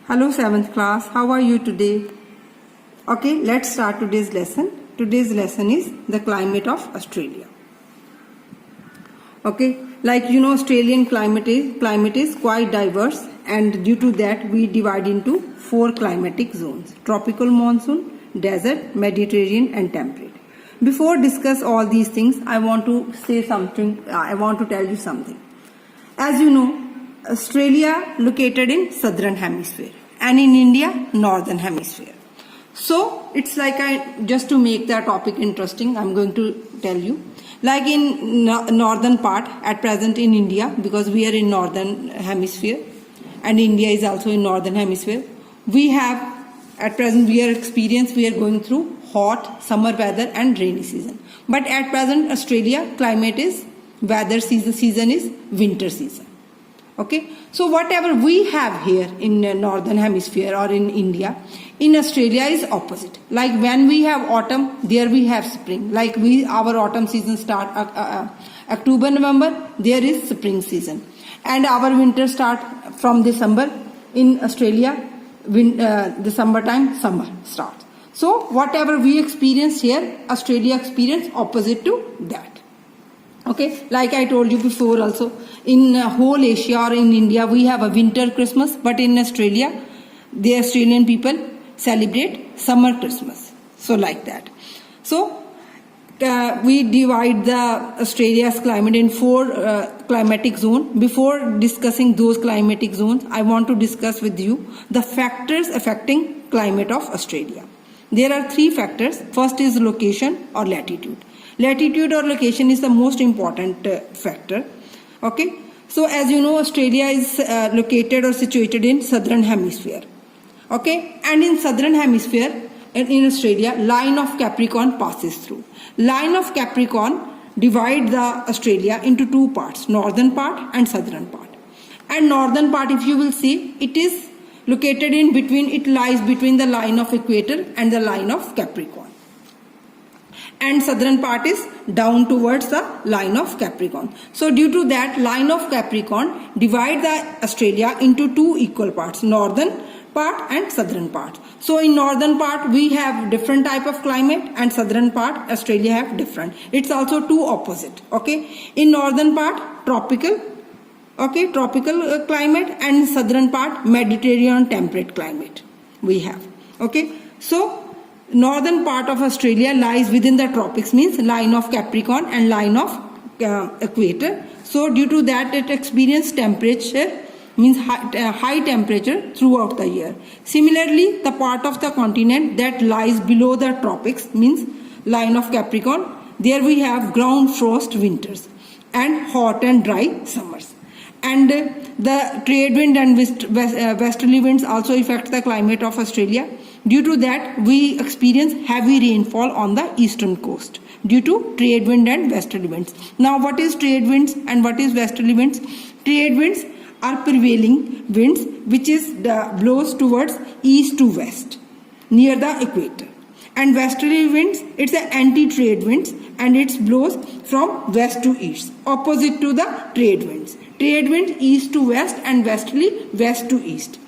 Hello 7th class, how are you today? Okay, let's start today's lesson. Today's lesson is the climate of Australia. Okay, like you know, Australian climate is quite diverse, and due to that we divide into 4 climatic zones: tropical monsoon, desert, Mediterranean and temperate. Before discuss all these things, I want to tell you something. As you know, Australia located in southern hemisphere and in India northern hemisphere. So it's like just to make the topic interesting, I'm going to tell you. Like in northern part at present in India, because we are in northern hemisphere and India is also in northern hemisphere, we have at present we are going through hot summer weather and rainy season. But at present Australia climate is season is winter season. Okay, so whatever we have here in northern hemisphere or in India, in Australia is opposite. Like when we have autumn, there we have spring. Like our autumn season start October, November, there is spring season, and our winter start from December. In Australia, December time summer starts. So whatever we experience here, Australia experience opposite to that. Okay, like I told you before also, in whole Asia or in India we have a winter Christmas, but in Australia the Australian people celebrate summer Christmas. So like that. So we divide the Australia's climate in 4 climatic zones. Before discussing those climatic zones, I want to discuss with you the factors affecting climate of Australia. There are 3 factors. First is location or latitude. Latitude or location is the most important factor. Okay, so as you know, Australia is located or situated in southern hemisphere. Okay, and in southern hemisphere in Australia, line of Capricorn passes through. Line of Capricorn divide the Australia into 2 parts, northern part and southern part. And northern part, if you will see, it is located in between, it lies between the line of equator and the line of Capricorn. And southern part is down towards the line of Capricorn. So due to that, line of Capricorn divide the Australia into 2 equal parts, northern part and southern part. So in northern part we have different type of climate, and southern part Australia have different. It's also 2 opposite. Okay, in northern part tropical, okay, tropical climate, and in southern part Mediterranean temperate climate we have. Okay, so northern part of Australia lies within the tropics, means line of Capricorn and line of equator. So due to that it experiences temperature, means high temperature throughout the year. Similarly, the part of the continent that lies below the tropics, means line of Capricorn, there we have ground frost winters and hot and dry summers. And the trade wind and westerly winds also affect the climate of Australia. Due to that, we experience heavy rainfall on the eastern coast due to trade wind and westerly winds. Now, what is trade winds and what is westerly winds? Trade winds are prevailing winds which is blows towards east to west near the equator. And westerly winds, it's an anti-trade winds and it blows from west to east, opposite to the trade winds. Trade winds east to west and westerly west to east.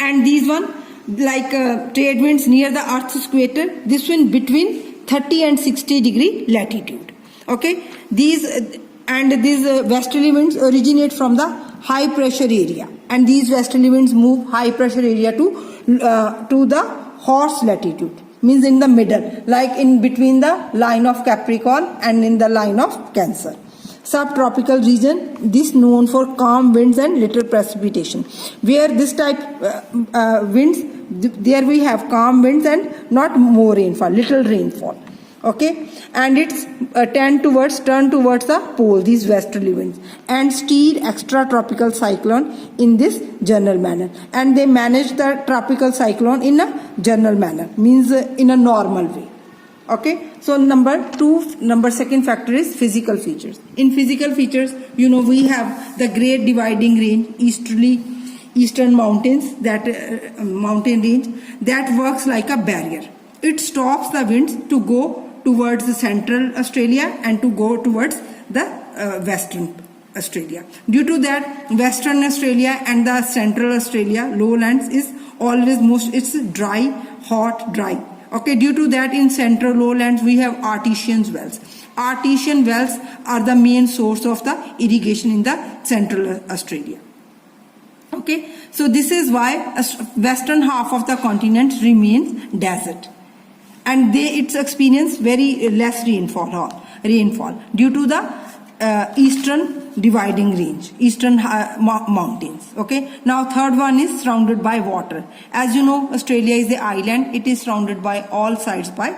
And these one, like trade winds near the Earth's equator, this one between 30 and 60 degree latitude. Okay, these westerly winds originate from the high pressure area, and these westerly winds move high pressure area to the horse latitude, means in the middle, like in between the line of Capricorn and in the line of Cancer. Subtropical region, this known for calm winds and little precipitation. Where this type winds, there we have calm winds and not more rainfall, little rainfall. Okay, and it's turn towards the pole, these westerly winds, and steer extra tropical cyclone in this general manner. And they manage the tropical cyclone in a general manner, means in a normal way. Okay, so number 2 factor is physical features. In physical features, you know, we have the Great Dividing Range, eastern mountains, that mountain range that works like a barrier. It stops the winds to go towards the central Australia and to go towards the western Australia. Due to that, Western Australia and the Central Australia lowlands is always it's dry, hot, dry. Okay, due to that in central lowlands we have artesian wells. Artesian wells are the main source of the irrigation in the Central Australia. Okay, so this is why western half of the continent remains desert, and it's experience very less rainfall due to the eastern dividing range, eastern mountains. Okay, now third one is surrounded by water. As you know, Australia is the island. It is surrounded by all sides by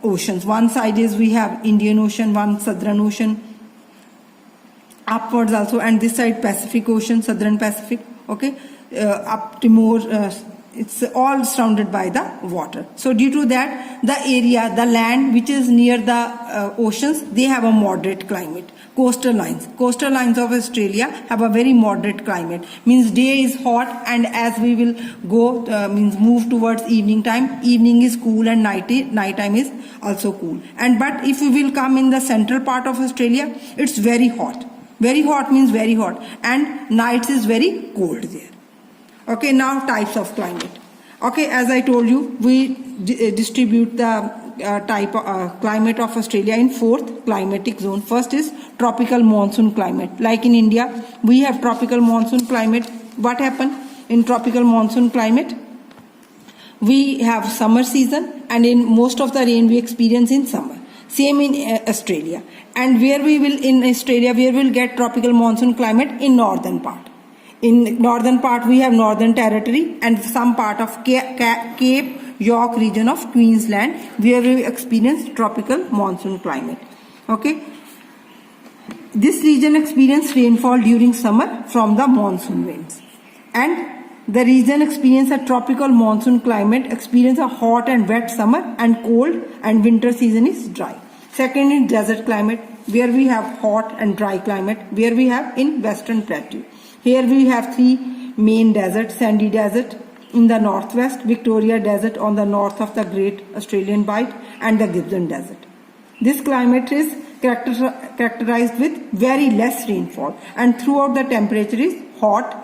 oceans. One side is we have Indian Ocean, one Southern Ocean, upwards also, and this side Pacific Ocean, Southern Pacific. Okay, up to more it's all surrounded by the water. So due to that, the area, the land which is near the oceans, they have a moderate climate. Coastal lines of Australia have a very moderate climate, means day is hot, and as we will go means move towards evening time, evening is cool and night time is also cool. And but if we will come in the central part of Australia, it's very hot. Very hot means very hot, and nights is very cold there. Okay, now types of climate. Okay, as I told you, we distribute the climate of Australia in 4th climatic zone. First is tropical monsoon climate. Like in India, we have tropical monsoon climate. What happened in tropical monsoon climate? We have summer season, and in most of the rain we experience in summer. Same in Australia. And where we will in Australia, where we'll get tropical monsoon climate in northern part. In northern part we have Northern Territory and some part of Cape York region of Queensland, where we experience tropical monsoon climate. Okay, this region experience rainfall during summer from the monsoon winds, and the region experience a tropical monsoon climate, experience a hot and wet summer and cold, and winter season is dry. Second is desert climate, where we have hot and dry climate, where we have in Western Plateau. Here we have 3 main deserts: Sandy Desert in the northwest, Victoria Desert on the north of the Great Australian Bight, and the Gippsland Desert. This climate is characterized with very less rainfall, and throughout the temperature is hot,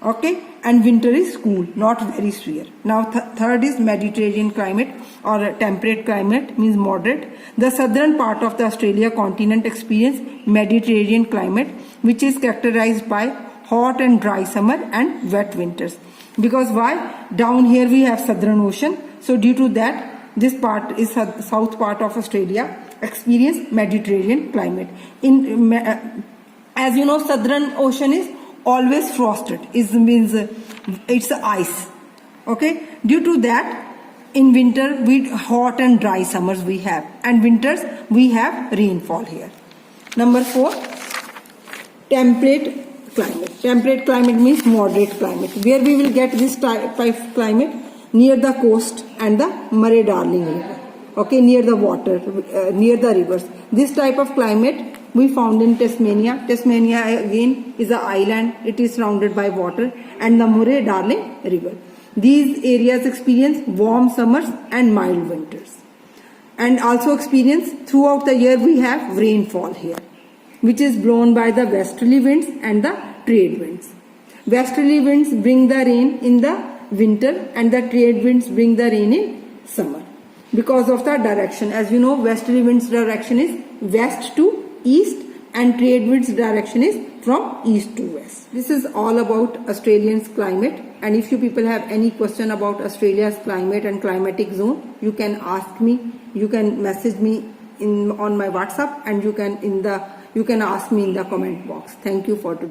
okay, and winter is cool, not very severe. Now third is Mediterranean climate or temperate climate, means moderate. The southern part of the Australia continent experience Mediterranean climate, which is characterized by hot and dry summer and wet winters. Because why? Down here we have Southern Ocean, so due to that this part is south part of Australia experience Mediterranean climate. In as you know, Southern Ocean is always frosted, means it's ice. Okay, due to that in winter we hot and dry summers we have, and winters we have rainfall here. Number 4, temperate climate. Temperate climate means moderate climate, where we will get this type of climate near the coast and the Murray-Darling River. Okay, near the water, near the rivers. This type of climate we found in Tasmania. Tasmania again is an island. It is surrounded by water and the Murray-Darling River. These areas experience warm summers and mild winters, and also experience throughout the year we have rainfall here, which is blown by the westerly winds and the trade winds. Westerly winds bring the rain in the winter, and the trade winds bring the rain in summer because of the direction. As you know, westerly winds direction is west to east, and trade winds direction is from east to west. This is all about Australian's climate, and if you people have any question about Australia's climate and climatic zone, you can ask me, you can message me on my WhatsApp, and you can ask me in the comment box. Thank you for today.